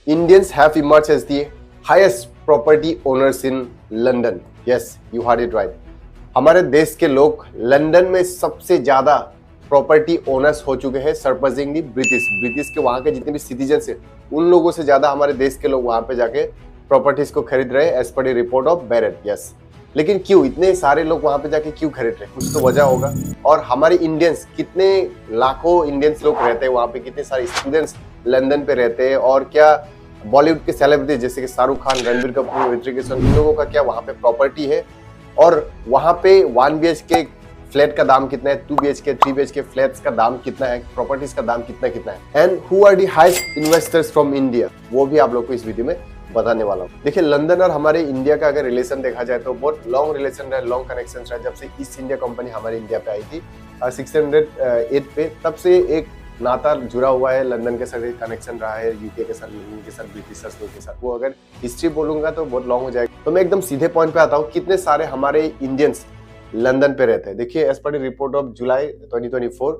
Indians have emerged as the highest property owners in London. Yes, you heard it right. हमारे देश के लोग London में सबसे ज्यादा प्रॉपर्टी ओनर्स हो चुके हैं, सरपासिंग दी ब्रिटिश के वहां के जितने भी सिटीजन्स हैं उन लोगों से ज्यादा हमारे देश के लोग वहां पे जाके प्रॉपर्टीज को खरीद रहे हैं एज पर the report of Barratt. Yes, लेकिन क्यों इतने सारे लोग वहां पे जाके क्यों खरीद रहे हैं, कुछ तो वजह होगा। और हमारे इंडियंस, कितने लाखों इंडियंस लोग रहते हैं वहां पे, कितने सारे स्टूडेंट्स लंदन पे रहते हैं, और क्या बॉलीवुड के सेलिब्रिटी जैसे कि शाहरुख खान, रणबीर कपूर, ऋतिक रोशन, इन लोगों का क्या वहां पे प्रॉपर्टी है, और वहां पे 1 BHK फ्लैट का दाम कितना है, 2 BHK 3 BHK फ्लैट्स का दाम कितना है, प्रॉपर्टीज का दाम कितना है, and who are the highest investors from India, वो भी आप लोग को इस वीडियो में बताने वाला हूँ। देखिए, लंदन और हमारे इंडिया का अगर रिलेशन देखा जाए तो बहुत लॉन्ग रिलेशन रहा, लॉन्ग कनेक्शन रहा। जब से ईस्ट इंडिया कंपनी हमारे इंडिया पे आई थी 1608 पे, तब से एक नाता जुड़ा हुआ है, लंदन के साथ कनेक्शन रहा है, यूके के साथ, लंदन के साथ, ब्रिटिशर्स लोग के साथ। वो अगर हिस्ट्री बोलूंगा तो बहुत लॉन्ग हो जाएगा, तो मैं एकदम सीधे पॉइंट पे आता हूँ। कितने सारे हमारे इंडियंस लंदन पे रहते हैं। देखिए, as per report of July 2024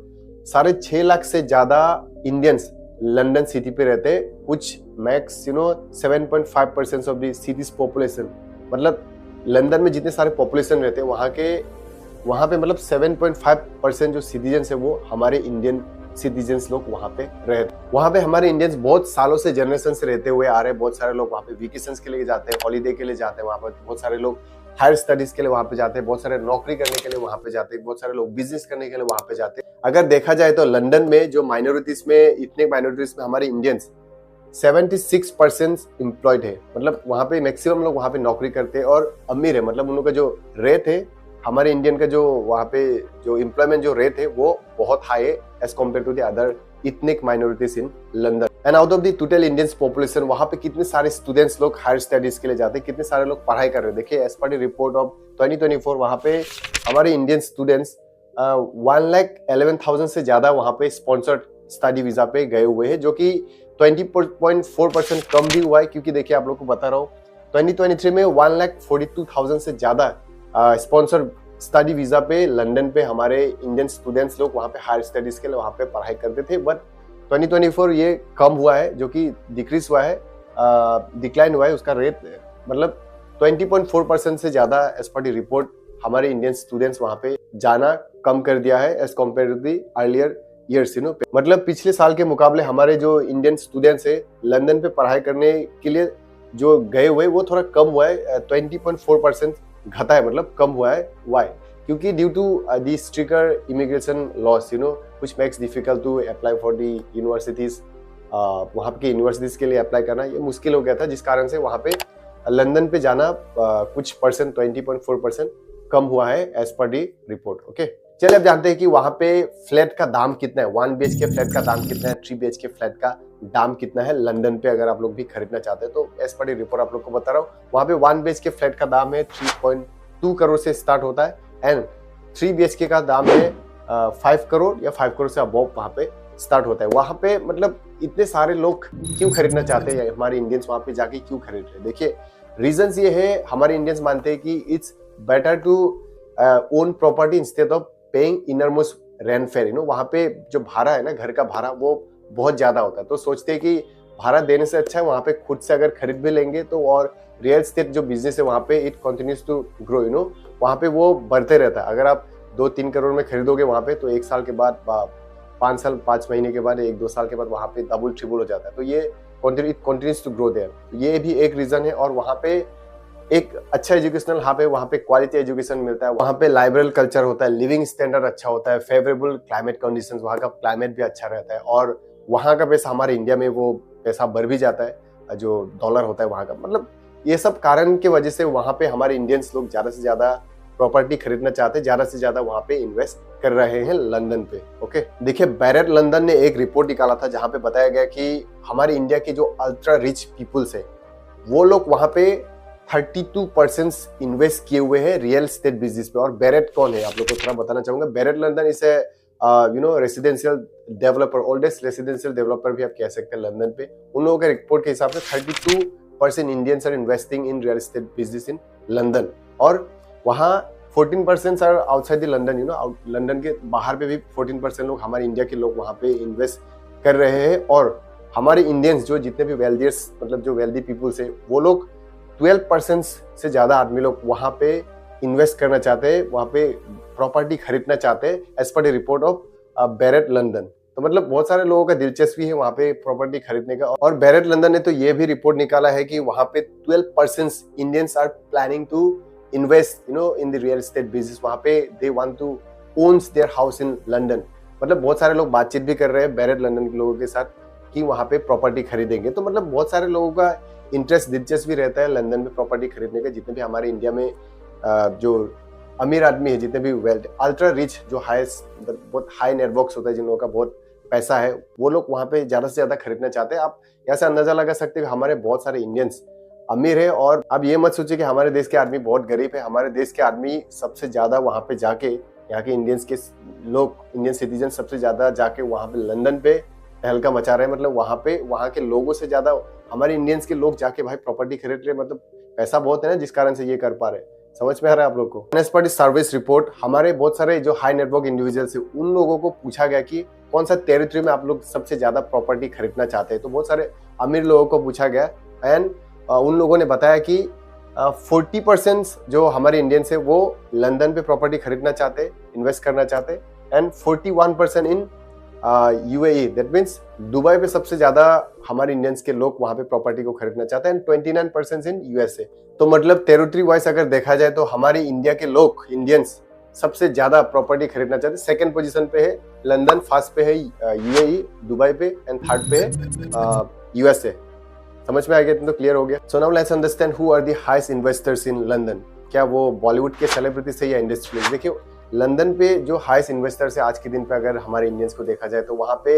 6.5 lakh से ज्यादा इंडियंस लंदन सिटी पे रहते हैं, कुछ max 7.5% of the cities population. मतलब लंदन में जितने सारे पॉपुलेशन रहते हैं वहां पे मतलब 7.5% जो सिटीजन्स है वो हमारे इंडियन सिटीजन्स लोग वहां पे रहते हैं। वहां पे हमारे इंडियंस बहुत सालों से, जनरेशन से रहते हुए आ रहे हैं। बहुत सारे लोग वहां पे वेकेशंस के लिए जाते हैं, हॉलीडे के लिए जाते हैं, वहां पर बहुत सारे लोग हायर स्टडीज के लिए वहां पे जाते हैं, बहुत सारे नौकरी करने के लिए वहां पे जाते हैं, बहुत सारे लोग बिजनेस करने के लिए वहां पे जाते हैं। अगर देखा जाए तो लंदन में जो माइनॉरिटीज में, इतने माइनॉरिटीज में हमारे इंडियंस 76% एम्प्लॉयड है। मतलब वहां पे मैक्सिमम लोग वहां पे नौकरी करते हैं और अमीर है। मतलब उन लोगों का जो रेट है, हमारे इंडियन का जो वहां पे जो एम्प्लॉयमेंट जो रेट है वो बहुत हाई है as compare to the other ethnic minorities in London. And out of the total Indian population, वहां पे कितने सारे स्टूडेंट्स लोग हायर स्टडीज के लिए जाते हैं, कितने सारे लोग पढ़ाई कर रहे हैं। देखिए, एज पर द रिपोर्ट ऑफ 2024 वहां पे हमारे इंडियन स्टूडेंट्स 1,11,000 से ज्यादा वहां पे स्पॉन्सर्ड स्टडी वीजा पे गए हुए हैं, जो कि 20.4% कम भी हुआ है। क्योंकि देखिए, आप लोग को बता रहा हूँ, 2023 में 1,42,000 से ज्यादा स्पॉन्सर्ड स्टडी वीजा पे लंदन पे हमारे इंडियन स्टूडेंट्स लोग वहां पे हायर स्टडीज के लिए वहां पे पढ़ाई करते थे। बट 2024 ये कम हुआ है, जो कि डिक्रीज हुआ है, डिक्लाइन हुआ है उसका रेट। मतलब 20.4% से ज्यादा एज पर द रिपोर्ट हमारे इंडियन स्टूडेंट्स वहां पे जाना कम कर दिया है as compare to the earlier years. मतलब पिछले साल के मुकाबले हमारे जो इंडियन स्टूडेंट्स है लंदन पे पढ़ाई करने के लिए जो गए हुए वो थोड़ा कम हुआ है, 20.4% घटा है, मतलब कम हुआ है। वाई? क्योंकि due to the stricter immigration laws which makes difficult to apply for the universities. वहां के यूनिवर्सिटीज के लिए अप्लाई करना ये मुश्किल हो गया था, जिस कारण से वहां पे लंदन पे जाना कुछ परसेंट 20.4% कम हुआ है एज पर दी रिपोर्ट। ओके, चलिए अब जानते हैं कि वहां पे फ्लैट का दाम कितना है, 1 BHK फ्लैट का दाम कितना है, 3 BHK फ्लैट का दाम कितना है लंदन पे, अगर आप लोग भी खरीदना चाहते हैं तो एज पर दी रिपोर्ट आप लोग को बता रहा हूँ। वहां पे 1 BHK फ्लैट का दाम है 3.2 करोड़ से स्टार्ट होता है, एंड 3 BHK का दाम है 5 करोड़ या 5 करोड़ से अबव वहां पे स्टार्ट होता है। वहां पे मतलब इतने सारे लोग क्यों खरीदना चाहते हैं, हमारे इंडियंस वहां पे जाके क्यों खरीद रहे हैं? देखिए, रीजंस ये है, हमारे इंडियंस मानते हैं कि it's better to own property instead of paying enormous rent fair. वहां पे जो भाड़ा है ना, घर का भाड़ा, वो बहुत ज्यादा होता है, तो सोचते हैं कि भाड़ा देने से अच्छा है वहां पे खुद से अगर खरीद भी लेंगे तो, और रियल एस्टेट जो बिजनेस है वहां पे इट कंटिन्यूज टू ग्रो, वहां पे वो बढ़ते रहता है। अगर आप 2-3 करोड़ में खरीदोगे वहां पे, तो 1 साल के बाद, 5 साल 5 महीने के बाद, 1-2 साल के बाद वहां पे डबल ट्रिपल हो जाता है। तो ये it continues to grow there, ये भी एक रीजन है। और वहां पे एक अच्छा एजुकेशनल हब है, वहां पे क्वालिटी एजुकेशन मिलता है, वहां पे लाइब्रेरी कल्चर होता है, लिविंग स्टैंडर्ड अच्छा होता है, फेवरेबल क्लाइमेट कंडीशंस, वहां का क्लाइमेट भी अच्छा रहता है, और वहां का पैसा हमारे इंडिया में वो पैसा बढ़ भी जाता है, जो डॉलर होता है वहां का। मतलब ये सब कारण की वजह से वहां पे हमारे इंडियंस लोग ज्यादा से ज्यादा प्रॉपर्टी खरीदना चाहते हैं, ज्यादा से ज्यादा वहां पे इन्वेस्ट कर रहे हैं लंदन पे। ओके, देखिए, बैरेट लंदन ने एक रिपोर्ट निकाला था जहां पे बताया गया कि हमारे इंडिया के जो अल्ट्रा रिच पीपुल्स है वो लोग वहां पे 32% इन्वेस्ट किए हुए हैं रियल एस्टेट बिजनेस पे। और बैरेट कौन है, आप लोग को थोड़ा बताना चाहूंगा। बैरेट लंदन इस residential developer, oldest residential developer भी आप कह सकते हैं लंदन पे। उन लोगों के रिपोर्ट के हिसाब से 32% Indians are investing in real estate business in London, और वहाँ 14% are outside the London, London के बाहर पे भी 14% लोग, हमारे इंडिया के लोग वहाँ पे इन्वेस्ट कर रहे हैं। और हमारे इंडियंस जो जितने भी वेल्दियर्स मतलब जो वेल्दी पीपुल्स है वो लोग 12% से ज़्यादा आदमी लोग वहाँ पे इन्वेस्ट करना चाहते हैं, वहाँ पे प्रॉपर्टी खरीदना चाहते हैं एज पर the report of Barratt London. तो मतलब बहुत सारे लोगों का दिलचस्पी है वहाँ पे प्रॉपर्टी खरीदने का। और बैरेट लंदन ने तो ये भी रिपोर्ट निकाला है कि वहाँ पे 12% Indians are planning to invest in the real estate business. वहाँ पे they want to owns their house in London. मतलब बहुत सारे लोग बातचीत भी कर रहे हैं बैरेट लंदन के लोगों के साथ कि वहाँ पे प्रॉपर्टी खरीदेंगे। तो मतलब बहुत सारे लोगों का इंटरेस्ट दिलचस्पी रहता है लंदन में प्रॉपर्टी खरीदने का। जितने भी हमारे इंडिया में जो अमीर आदमी है, जितने भी वेल्थ अल्ट्रा रिच जो हाईएस्ट बहुत हाई नेटवर्क्स होता है, जिन लोगों का बहुत पैसा है, वो लोग वहाँ पे ज़्यादा से ज़्यादा खरीदना चाहते हैं। आप यहाँ से अंदाजा लगा सकते हैं कि हमारे बहुत सारे इंडियंस अमीर है। और अब ये मत सोचिए कि हमारे देश के आदमी बहुत गरीब है। हमारे देश के आदमी सबसे ज़्यादा वहाँ पे जाके, यहाँ के इंडियंस के लोग, इंडियन सिटीजन सबसे ज़्यादा जाके वहाँ पे लंदन पे तहलका मचा रहे हैं। मतलब वहाँ पे वहाँ के लोगों से ज़्यादा हमारे इंडियंस के लोग जाके भाई प्रॉपर्टी खरीद रहे हैं। मतलब पैसा बहुत है ना, जिस कारण से ये कर पा रहे हैं। समझ में आ रहा है आप लोग को। एज पर सर्विस रिपोर्ट हमारे बहुत सारे जो हाई नेटवर्क इंडिविजुअल्स है उन लोगों को पूछा गया कि कौन सा टेरिटरी में आप लोग सबसे ज्यादा प्रॉपर्टी खरीदना चाहते हैं। तो बहुत सारे अमीर लोगों को पूछा गया एंड उन लोगों ने बताया कि 40% जो हमारे इंडियंस है वो लंदन पे प्रॉपर्टी खरीदना चाहते, इन्वेस्ट करना चाहते, and 41% in UAE, that means Dubai पे सबसे ज्यादा हमारे इंडियंस के लोग वहां पे प्रॉपर्टी को खरीदना चाहते हैं, एंड 29% इन यूएसए। तो मतलब टेरिटरी वाइज अगर देखा जाए तो हमारे इंडिया के लोग, इंडियंस सबसे ज्यादा प्रॉपर्टी खरीदना चाहते हैं। सेकंड पोजीशन पे है लंदन, फर्स्ट पे है यूएई दुबई पे, एंड थर्ड पे है यूएसए। समझ में आ गया? तो क्लियर हो गया। So now let's understand who are the highest investors in London. क्या वो बॉलीवुड के सेलिब्रिटी से या इंडस्ट्रियलिस्ट? देखिए लंदन पे जो हाईएस्ट इन्वेस्टर्स है आज के दिन पे, अगर हमारे इंडियंस को देखा जाए तो वहाँ पे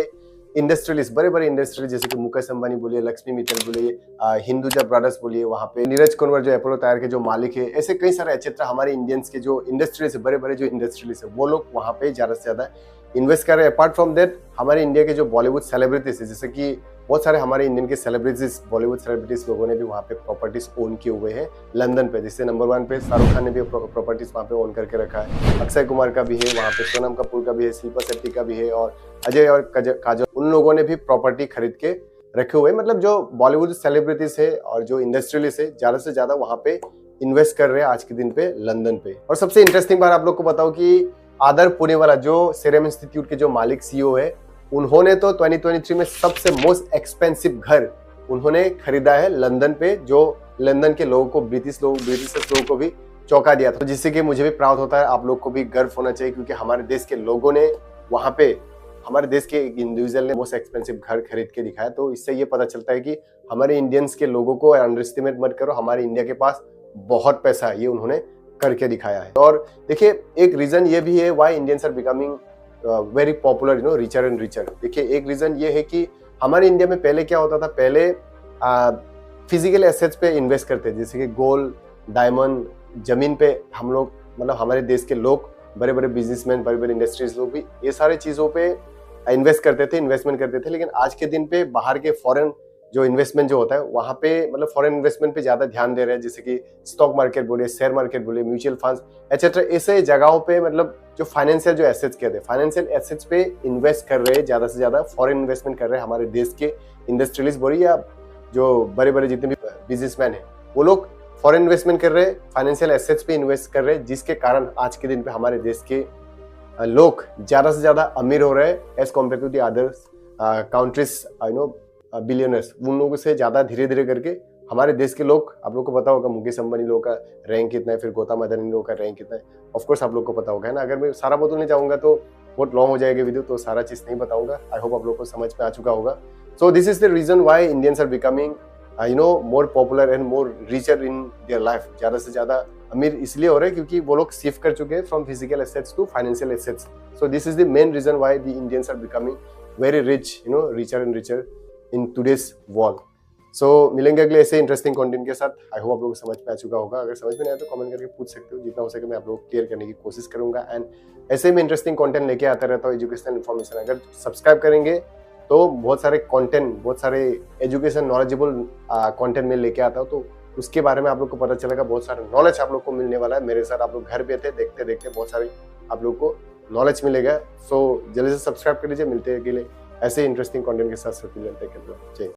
इंडस्ट्रियलिस्ट, बड़े बड़े इंडस्ट्रियलिस्ट जैसे कि मुकेश अंबानी बोलिए, लक्ष्मी मित्तल बोलिए, हिंदुजा ब्रदर्स बोलिए, वहाँ पे नीरज कुंवर जो अपोलो टायर के जो मालिक है, ऐसे कई सारे एक्सेट्रा हमारे इंडियंस के जो इंडस्ट्रियलिस्ट है, बड़े बड़े जो इंडस्ट्रियलिस्ट है, वो लोग वहाँ पे ज्यादा से ज्यादा इन्वेस्ट कर रहे हैं। अपार्ट फ्रॉम दैट हमारे इंडिया के जो बॉलीवुड सेलिब्रिटीज है, जैसे कि बहुत सारे हमारे इंडियन के सेलिब्रिटीज, बॉलीवुड सेलिब्रिटीज लोगों ने भी वहाँ पे प्रॉपर्टीज ओन किए हुए हैं लंदन पे। जैसे नंबर 1 पे शाहरुख खान ने भी प्रॉपर्टीज वहाँ पे ओन करके रखा है, अक्षय कुमार का भी है, वहाँ पे सोनम कपूर का भी है, शिल्पा शेट्टी का भी है, और अजय और काजल, उन लोगों ने भी प्रॉपर्टी खरीद के रखे हुए। मतलब जो बॉलीवुड सेलिब्रिटीज है और जो इंडस्ट्रियलिस्ट है ज्यादा से ज्यादा वहाँ पे इन्वेस्ट कर रहे हैं आज के दिन पे लंदन पे। और सबसे इंटरेस्टिंग बात आप लोग को बताओ कि आदर पुणेवाला जो सीरम इंस्टीट्यूट के जो मालिक सीईओ है, उन्होंने तो 2023 में सबसे मोस्ट एक्सपेंसिव घर उन्होंने खरीदा है लंदन पे, जो लंदन के लोगों को, ब्रिटिश लोगों को भी चौंका दिया था। तो जिससे कि मुझे भी प्राउड होता है, आप लोग को भी गर्व होना चाहिए, क्योंकि हमारे देश के लोगों ने वहां पे, हमारे देश के इंडिविजुअल ने मोस्ट एक्सपेंसिव घर खरीद के दिखाया। तो इससे ये पता चलता है कि हमारे इंडियंस के लोगों को अंडर एस्टिमेट मत करो, हमारे इंडिया के पास बहुत पैसा है, ये उन्होंने करके दिखाया है। और देखिए एक रीजन ये भी है why Indians are becoming very popular, richer and richer. देखिए एक रीजन ये है कि हमारे इंडिया में पहले क्या होता था, पहले फिजिकल एसेट्स पे इन्वेस्ट करते थे, जैसे कि गोल्ड, डायमंड, जमीन पे हम लोग, मतलब हमारे देश के लोग, बड़े बड़े बिजनेसमैन, बड़े बड़े इंडस्ट्रीज लोग भी ये सारे चीजों पे इन्वेस्टमेंट करते थे। लेकिन आज के दिन पे बाहर के फॉरेन जो इन्वेस्टमेंट जो होता है वहाँ पे, मतलब फॉरेन इन्वेस्टमेंट पे ज्यादा ध्यान दे रहे हैं, जैसे कि स्टॉक मार्केट बोलिए, शेयर मार्केट बोलिए, म्यूचुअल फंड्स एक्सेट्रा, ऐसे जगहों पे, मतलब जो फाइनेंशियल जो एसेट्स कहते हैं, फाइनेंशियल एसेट्स पे इन्वेस्ट कर रहे हैं ज्यादा से ज्यादा, फॉरेन इन्वेस्टमेंट कर रहे हैं हमारे देश के इंडस्ट्रियलिस्ट बोलिए या जो बड़े बड़े जितने भी बिजनेसमैन है, वो लोग फॉरेन इन्वेस्टमेंट कर रहे हैं, फाइनेंशियल एसेट्स पे इन्वेस्ट कर रहे हैं, जिसके कारण आज के दिन पे हमारे देश के लोग ज्यादा से ज्यादा अमीर हो रहे हैं as compare to the others countries, billionaires. उन लोगों से ज्यादा धीरे धीरे करके हमारे देश के लोग, आप लोग को पता होगा मुकेश अंबानी लोगों का रैंक कितना है, फिर गौतम अदानी लोगों का रैंक कितना है, ऑफकोर्स आप लोग को पता होगा, है ना। अगर मैं सारा बोलने जाऊंगा तो बहुत लॉन्ग हो जाएगा वीडियो, तो सारा चीज नहीं बताऊंगा। आई होप आप लोग को समझ में आ चुका होगा। So this is the reason why Indians are becoming more popular and more richer in their life. ज्यादा से ज्यादा अमीर इसलिए हो रहे हैं क्योंकि वो लोग शिफ्ट कर चुके हैं from physical assets to financial assets. So this is the main reason why the Indians are becoming very rich, richer and richer in today's world. So मिलेंगे अगले ऐसे इंटरेस्टिंग कंटेंट के साथ। आई होप आप लोगों को समझ में आ चुका होगा। अगर समझ में नहीं आया तो कमेंट करके पूछ सकते हो, जितना हो सके मैं आप लोगों को क्लियर करने की कोशिश करूंगा। एंड ऐसे में इंटरेस्टिंग कंटेंट लेके आता रहता हूँ, एजुकेशनल इन्फॉर्मेशन। अगर सब्सक्राइब करेंगे तो बहुत सारे कंटेंट, बहुत सारे एजुकेशन नॉलेजेबल कंटेंट में लेके आता हूँ, तो उसके बारे में आप लोग को पता चलेगा, बहुत सारा नॉलेज आप लोग को मिलने वाला है। मेरे साथ आप लोग घर बैठे देखते देखते बहुत सारे आप लोग को नॉलेज मिलेगा। सो जल्दी से सब्सक्राइब कर लीजिए। मिलते हैं अगले ऐसे इंटरेस्टिंग कंटेंट के साथ फिर मिलते हैं।